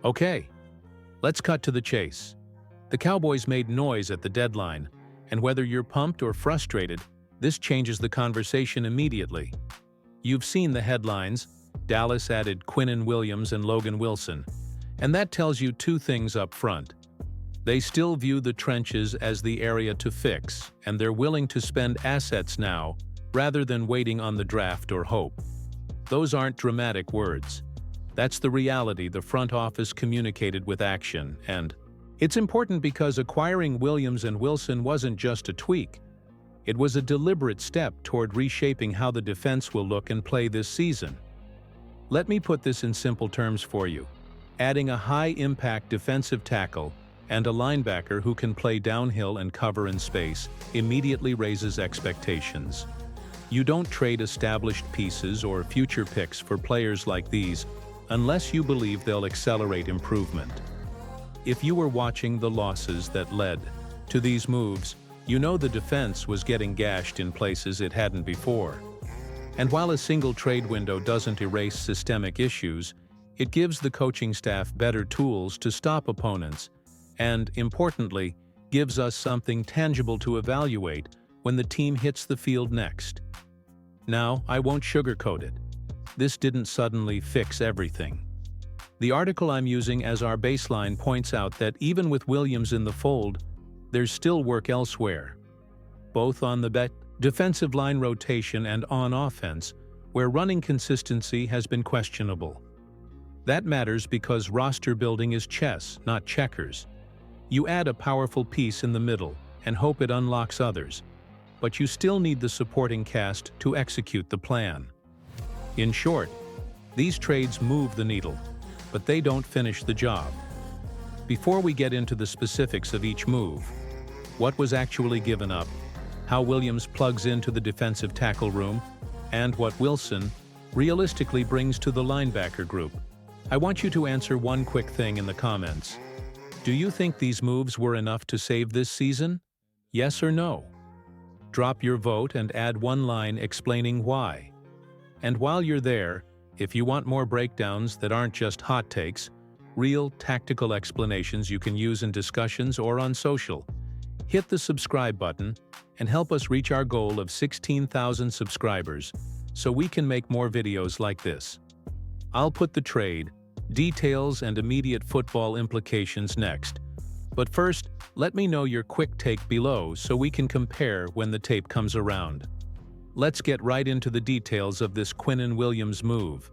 Okay, let's cut to the chase. The Cowboys made noise at the deadline, and whether you're pumped or frustrated, this changes the conversation immediately. You've seen the headlines: Dallas added Quinnen Williams and Logan Wilson, and that tells you two things up front. They still view the trenches as the area to fix, and they're willing to spend assets now rather than waiting on the draft or hope. Those aren't dramatic words. That's the reality the front office communicated with action, and it's important because acquiring Williams and Wilson wasn't just a tweak. It was a deliberate step toward reshaping how the defense will look and play this season. Let me put this in simple terms for you. Adding a high-impact defensive tackle and a linebacker who can play downhill and cover in space immediately raises expectations. You don't trade established pieces or future picks for players like these unless you believe they'll accelerate improvement. If you were watching the losses that led to these moves, you know the defense was getting gashed in places it hadn't before. And while a single trade window doesn't erase systemic issues, it gives the coaching staff better tools to stop opponents and, importantly, gives us something tangible to evaluate when the team hits the field next. Now, I won't sugarcoat it. This didn't suddenly fix everything. The article I'm using as our baseline points out that even with Williams in the fold, there's still work elsewhere, both on the defensive line rotation and on offense, where running consistency has been questionable. That matters because roster building is chess, not checkers. You add a powerful piece in the middle and hope it unlocks others, but you still need the supporting cast to execute the plan. In short, these trades move the needle, but they don't finish the job. Before we get into the specifics of each move, what was actually given up, how Williams plugs into the defensive tackle room, and what Wilson realistically brings to the linebacker group, I want you to answer one quick thing in the comments. Do you think these moves were enough to save this season? Yes or no? Drop your vote and add one line explaining why. And while you're there, if you want more breakdowns that aren't just hot takes, real tactical explanations you can use in discussions or on social, hit the subscribe button and help us reach our goal of 16,000 subscribers so we can make more videos like this. I'll put the trade, details, and immediate football implications next. But first, let me know your quick take below so we can compare when the tape comes around. Let's get right into the details of this Quinnen Williams move,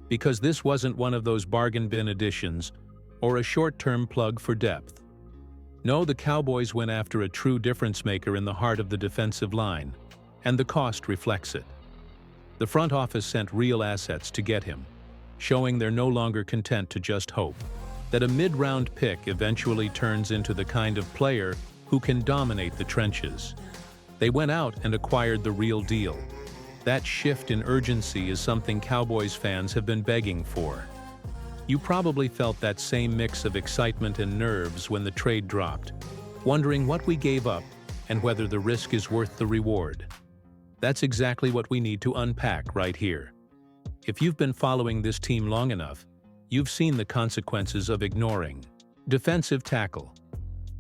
because this wasn't one of those bargain bin additions or a short-term plug for depth. No, the Cowboys went after a true difference-maker in the heart of the defensive line, and the cost reflects it. The front office sent real assets to get him, showing they're no longer content to just hope that a mid-round pick eventually turns into the kind of player who can dominate the trenches. They went out and acquired the real deal. That shift in urgency is something Cowboys fans have been begging for. You probably felt that same mix of excitement and nerves when the trade dropped, wondering what we gave up and whether the risk is worth the reward. That's exactly what we need to unpack right here. If you've been following this team long enough, you've seen the consequences of ignoring defensive tackle.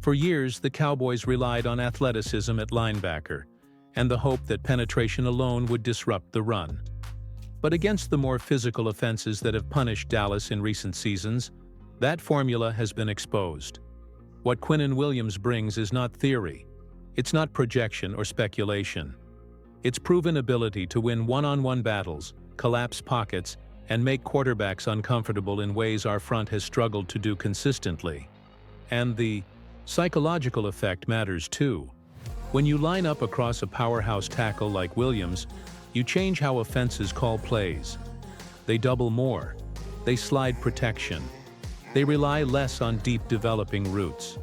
For years, the Cowboys relied on athleticism at linebacker and the hope that penetration alone would disrupt the run. But against the more physical offenses that have punished Dallas in recent seasons, that formula has been exposed. What Quinnen Williams brings is not theory. It's not projection or speculation. It's proven ability to win one-on-one battles, collapse pockets, and make quarterbacks uncomfortable in ways our front has struggled to do consistently. And the psychological effect matters too. When you line up across a powerhouse tackle like Williams, you change how offenses call plays. They double more. They slide protection. They rely less on deep developing routes.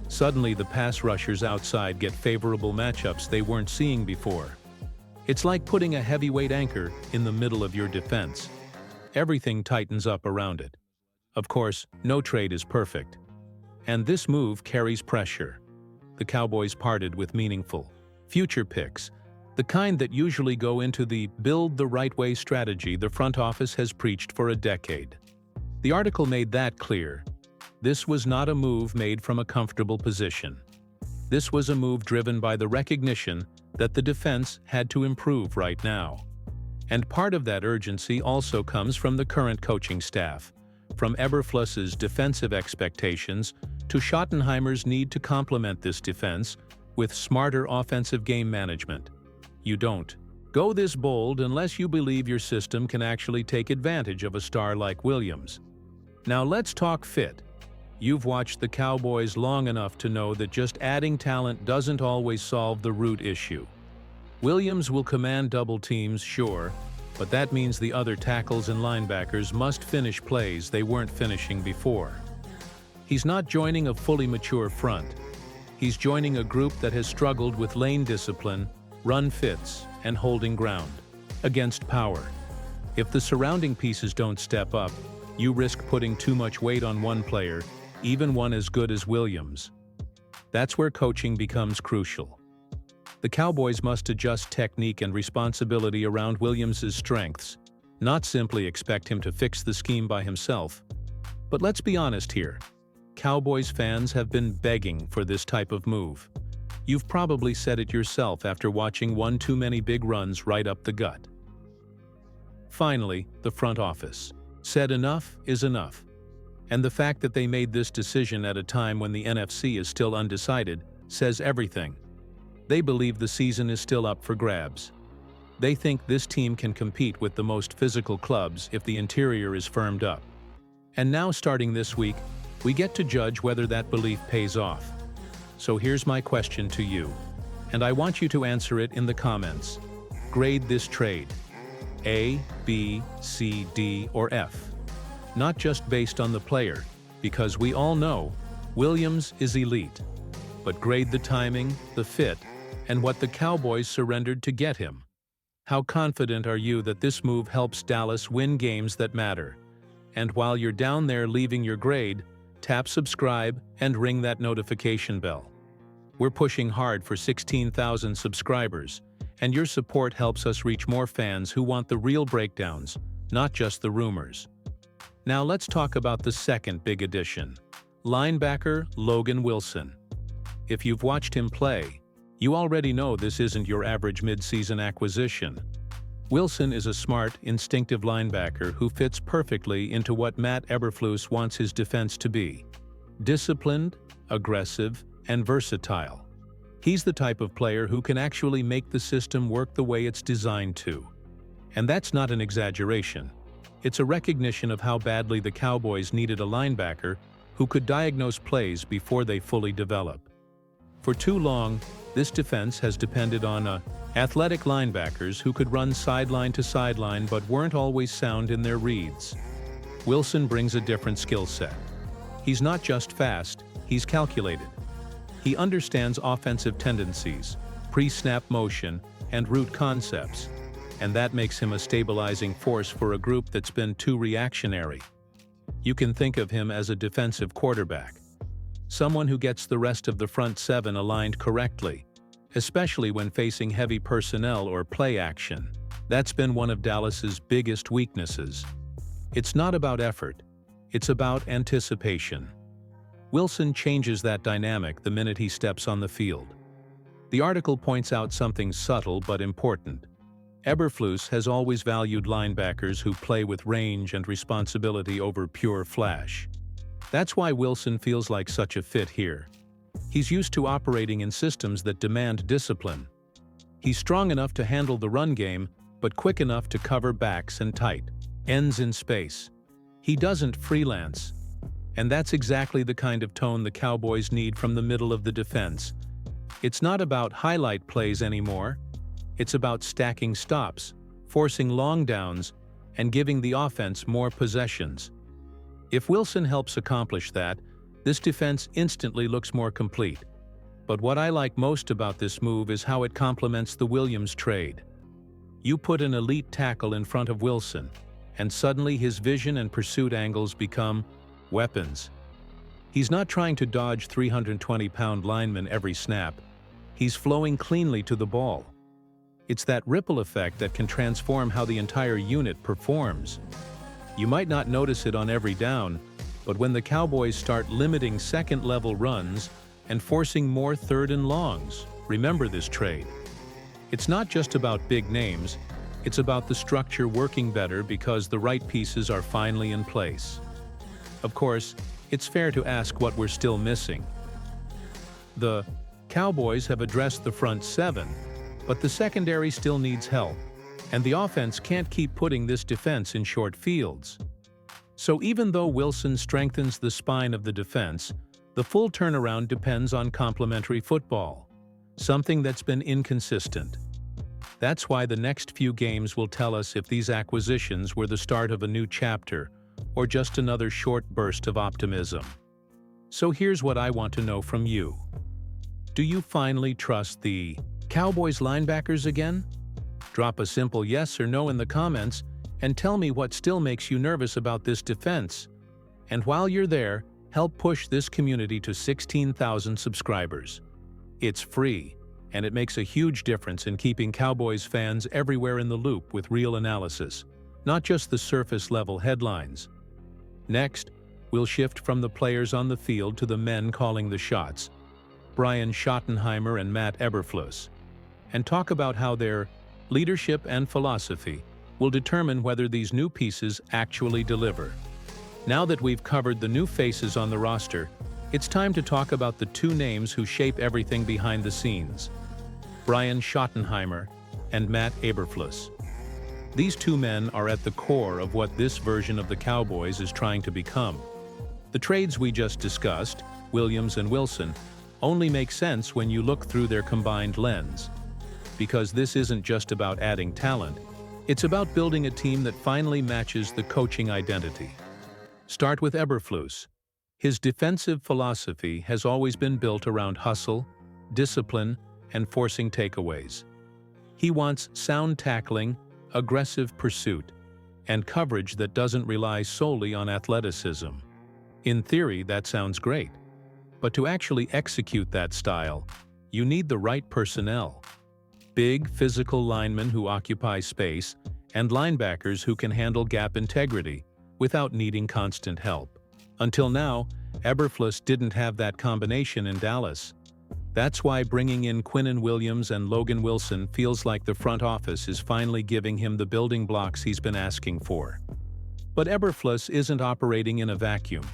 Suddenly, the pass rushers outside get favorable matchups they weren't seeing before. It's like putting a heavyweight anchor in the middle of your defense. Everything tightens up around it. Of course, no trade is perfect. And this move carries pressure. The Cowboys parted with meaningful future picks, the kind that usually go into the build the right way strategy the front office has preached for a decade. The article made that clear. This was not a move made from a comfortable position. This was a move driven by the recognition that the defense had to improve right now. And part of that urgency also comes from the current coaching staff, from Eberflus's defensive expectations to Schottenheimer's need to complement this defense with smarter offensive game management. You don't go this bold unless you believe your system can actually take advantage of a star like Williams. Now let's talk fit. You've watched the Cowboys long enough to know that just adding talent doesn't always solve the root issue. Williams will command double teams, sure, but that means the other tackles and linebackers must finish plays they weren't finishing before. He's not joining a fully mature front. He's joining a group that has struggled with lane discipline, run fits, and holding ground against power. If the surrounding pieces don't step up, you risk putting too much weight on one player, even one as good as Williams. That's where coaching becomes crucial. The Cowboys must adjust technique and responsibility around Williams' strengths, not simply expect him to fix the scheme by himself. But let's be honest here. Cowboys fans have been begging for this type of move. You've probably said it yourself after watching one too many big runs right up the gut. Finally, the front office said enough is enough. And the fact that they made this decision at a time when the NFC is still undecided says everything. They believe the season is still up for grabs. They think this team can compete with the most physical clubs if the interior is firmed up. And now, starting this week, we get to judge whether that belief pays off. So here's my question to you, and I want you to answer it in the comments. Grade this trade: A, B, C, D, or F. Not just based on the player, because we all know Williams is elite, but grade the timing, the fit, and what the Cowboys surrendered to get him. How confident are you that this move helps Dallas win games that matter? And while you're down there leaving your grade, tap subscribe and ring that notification bell. We're pushing hard for 16,000 subscribers, and your support helps us reach more fans who want the real breakdowns, not just the rumors. Now let's talk about the second big addition: linebacker Logan Wilson. If you've watched him play, you already know this isn't your average mid-season acquisition. Wilson is a smart, instinctive linebacker who fits perfectly into what Matt Eberflus wants his defense to be: disciplined, aggressive, and versatile. He's the type of player who can actually make the system work the way it's designed to. And that's not an exaggeration. It's a recognition of how badly the Cowboys needed a linebacker who could diagnose plays before they fully develop. For too long, this defense has depended on athletic linebackers who could run sideline to sideline but weren't always sound in their reads. Wilson brings a different skill set. He's not just fast, he's calculated. He understands offensive tendencies, pre-snap motion, and route concepts, and that makes him a stabilizing force for a group that's been too reactionary. You can think of him as a defensive quarterback, someone who gets the rest of the front seven aligned correctly, especially when facing heavy personnel or play action. That's been one of Dallas's biggest weaknesses. It's not about effort, it's about anticipation. Wilson changes that dynamic the minute he steps on the field. The article points out something subtle but important. Eberflus has always valued linebackers who play with range and responsibility over pure flash. That's why Wilson feels like such a fit here. He's used to operating in systems that demand discipline. He's strong enough to handle the run game, but quick enough to cover backs and tight ends in space. He doesn't freelance. And that's exactly the kind of tone the Cowboys need from the middle of the defense. It's not about highlight plays anymore. It's about stacking stops, forcing long downs, and giving the offense more possessions. If Wilson helps accomplish that, this defense instantly looks more complete. But what I like most about this move is how it complements the Williams trade. You put an elite tackle in front of Wilson, and suddenly his vision and pursuit angles become weapons. He's not trying to dodge 320-pound linemen every snap. He's flowing cleanly to the ball. It's that ripple effect that can transform how the entire unit performs. You might not notice it on every down, but when the Cowboys start limiting second-level runs and forcing more third and longs, remember this trade. It's not just about big names, it's about the structure working better because the right pieces are finally in place. Of course, it's fair to ask what we're still missing. The Cowboys have addressed the front seven, but the secondary still needs help, and the offense can't keep putting this defense in short fields. So even though Wilson strengthens the spine of the defense, the full turnaround depends on complementary football, something that's been inconsistent. That's why the next few games will tell us if these acquisitions were the start of a new chapter or just another short burst of optimism. So here's what I want to know from you. Do you finally trust the Cowboys linebackers again? Drop a simple yes or no in the comments and tell me what still makes you nervous about this defense. And while you're there, help push this community to 16,000 subscribers. It's free, and it makes a huge difference in keeping Cowboys fans everywhere in the loop with real analysis, not just the surface-level headlines. Next, we'll shift from the players on the field to the men calling the shots, Brian Schottenheimer and Matt Eberflus, and talk about how their leadership and philosophy will determine whether these new pieces actually deliver. Now that we've covered the new faces on the roster, it's time to talk about the two names who shape everything behind the scenes, Brian Schottenheimer and Matt Eberflus. These two men are at the core of what this version of the Cowboys is trying to become. The trades we just discussed, Williams and Wilson, only make sense when you look through their combined lens. Because this isn't just about adding talent, it's about building a team that finally matches the coaching identity. Start with Eberflus. His defensive philosophy has always been built around hustle, discipline, and forcing takeaways. He wants sound tackling, aggressive pursuit, and coverage that doesn't rely solely on athleticism. In theory, that sounds great. But to actually execute that style, you need the right personnel. Big, physical linemen who occupy space, and linebackers who can handle gap integrity without needing constant help. Until now, Eberflus didn't have that combination in Dallas. That's why bringing in Quinnen Williams and Logan Wilson feels like the front office is finally giving him the building blocks he's been asking for. But Eberflus isn't operating in a vacuum.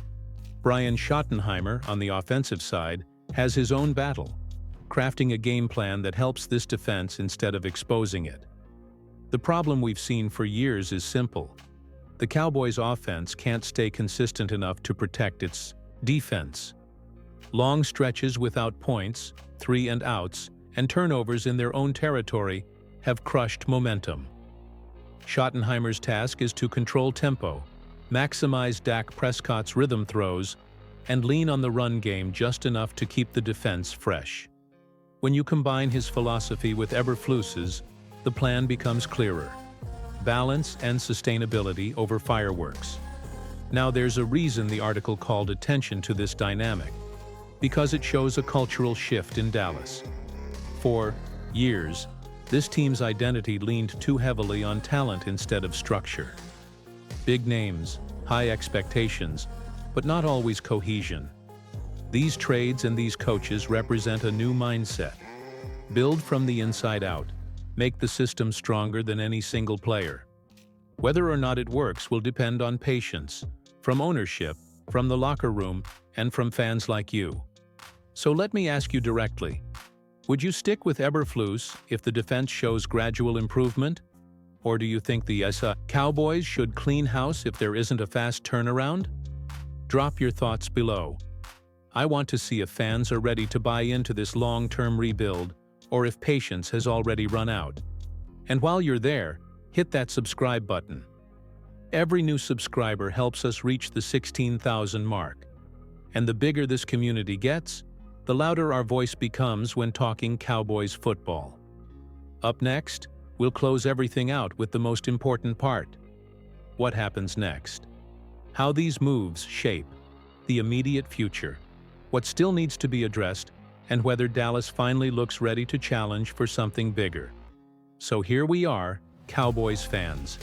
Brian Schottenheimer, on the offensive side, has his own battle, crafting a game plan that helps this defense instead of exposing it. The problem we've seen for years is simple. The Cowboys' offense can't stay consistent enough to protect its defense. Long stretches without points, 3-and-outs, and turnovers in their own territory have crushed momentum. Schottenheimer's task is to control tempo, maximize Dak Prescott's rhythm throws, and lean on the run game just enough to keep the defense fresh. When you combine his philosophy with Eberflus's, the plan becomes clearer. Balance and sustainability over fireworks. Now there's a reason the article called attention to this dynamic. Because it shows a cultural shift in Dallas. For years, this team's identity leaned too heavily on talent instead of structure. Big names, high expectations, but not always cohesion. These trades and these coaches represent a new mindset. Build from the inside out. Make the system stronger than any single player. Whether or not it works will depend on patience, from ownership, from the locker room, and from fans like you. So let me ask you directly, would you stick with Eberflus if the defense shows gradual improvement? Or do you think the Cowboys should clean house if there isn't a fast turnaround? Drop your thoughts below. I want to see if fans are ready to buy into this long-term rebuild or if patience has already run out. And while you're there, hit that subscribe button. Every new subscriber helps us reach the 16,000 mark. And the bigger this community gets, the louder our voice becomes when talking Cowboys football. Up next, we'll close everything out with the most important part. What happens next? How these moves shape the immediate future, what still needs to be addressed, and whether Dallas finally looks ready to challenge for something bigger. So here we are, Cowboys fans.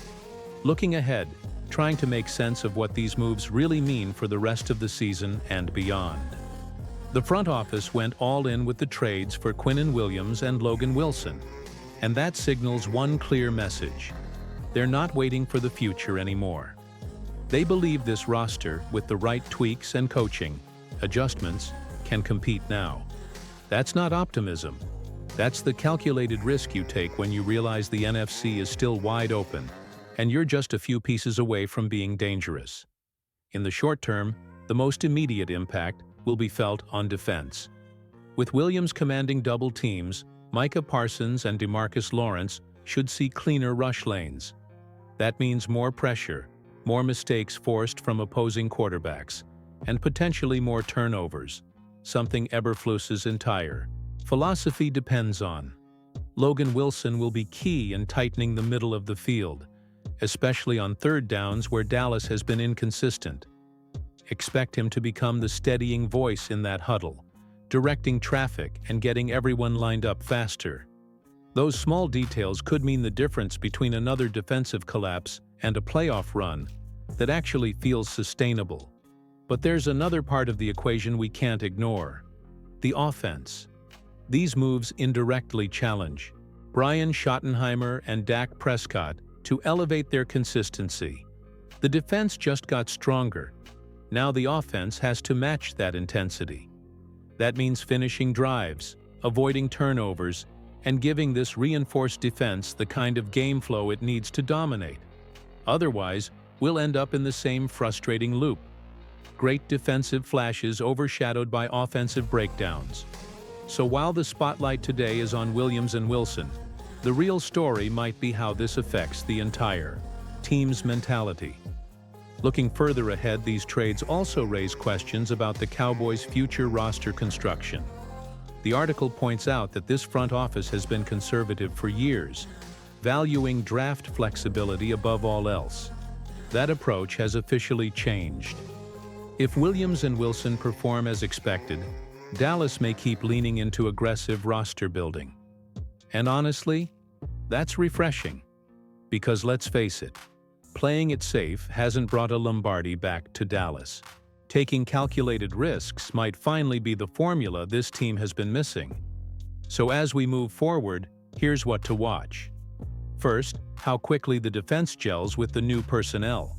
Looking ahead, trying to make sense of what these moves really mean for the rest of the season and beyond. The front office went all in with the trades for Quinnen Williams and Logan Wilson, and that signals one clear message. They're not waiting for the future anymore. They believe this roster, with the right tweaks and coaching adjustments, can compete now. That's not optimism. That's the calculated risk you take when you realize the NFC is still wide open, and you're just a few pieces away from being dangerous. In the short term, the most immediate impact will be felt on defense. With Williams commanding double teams, Micah Parsons and DeMarcus Lawrence should see cleaner rush lanes. That means more pressure, more mistakes forced from opposing quarterbacks, and potentially more turnovers, something Eberflus's entire philosophy depends on. Logan Wilson will be key in tightening the middle of the field, especially on third downs where Dallas has been inconsistent. Expect him to become the steadying voice in that huddle, directing traffic and getting everyone lined up faster. Those small details could mean the difference between another defensive collapse and a playoff run that actually feels sustainable. But there's another part of the equation we can't ignore: the offense. These moves indirectly challenge Brian Schottenheimer and Dak Prescott to elevate their consistency. The defense just got stronger. Now the offense has to match that intensity. That means finishing drives, avoiding turnovers, and giving this reinforced defense the kind of game flow it needs to dominate. Otherwise, we'll end up in the same frustrating loop. Great defensive flashes overshadowed by offensive breakdowns. So while the spotlight today is on Williams and Wilson, the real story might be how this affects the entire team's mentality. Looking further ahead, these trades also raise questions about the Cowboys' future roster construction. The article points out that this front office has been conservative for years, valuing draft flexibility above all else. That approach has officially changed. If Williams and Wilson perform as expected, Dallas may keep leaning into aggressive roster building. And honestly, that's refreshing. Because let's face it, playing it safe hasn't brought a Lombardi back to Dallas. Taking calculated risks might finally be the formula this team has been missing. So as we move forward, here's what to watch. First, how quickly the defense gels with the new personnel.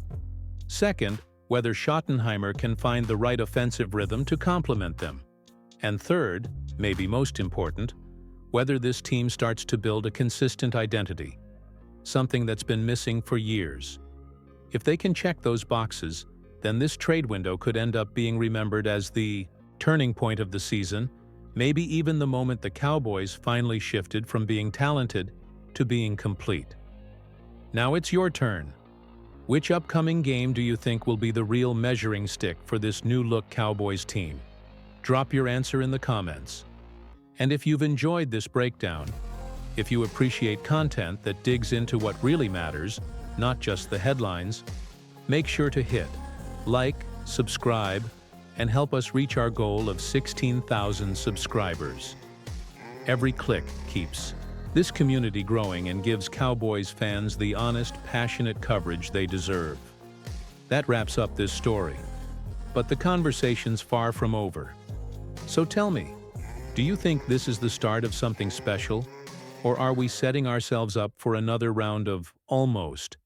Second, whether Schottenheimer can find the right offensive rhythm to complement them. And third, maybe most important, whether this team starts to build a consistent identity, something that's been missing for years. If they can check those boxes, then this trade window could end up being remembered as the turning point of the season, maybe even the moment the Cowboys finally shifted from being talented to being complete. Now it's your turn. Which upcoming game do you think will be the real measuring stick for this new-look Cowboys team? Drop your answer in the comments. And if you've enjoyed this breakdown, if you appreciate content that digs into what really matters, not just the headlines, make sure to hit like, subscribe, and help us reach our goal of 16,000 subscribers. Every click keeps this community growing and gives Cowboys fans the honest, passionate coverage they deserve. That wraps up this story. But the conversation's far from over. So tell me, do you think this is the start of something special? Or are we setting ourselves up for another round of almost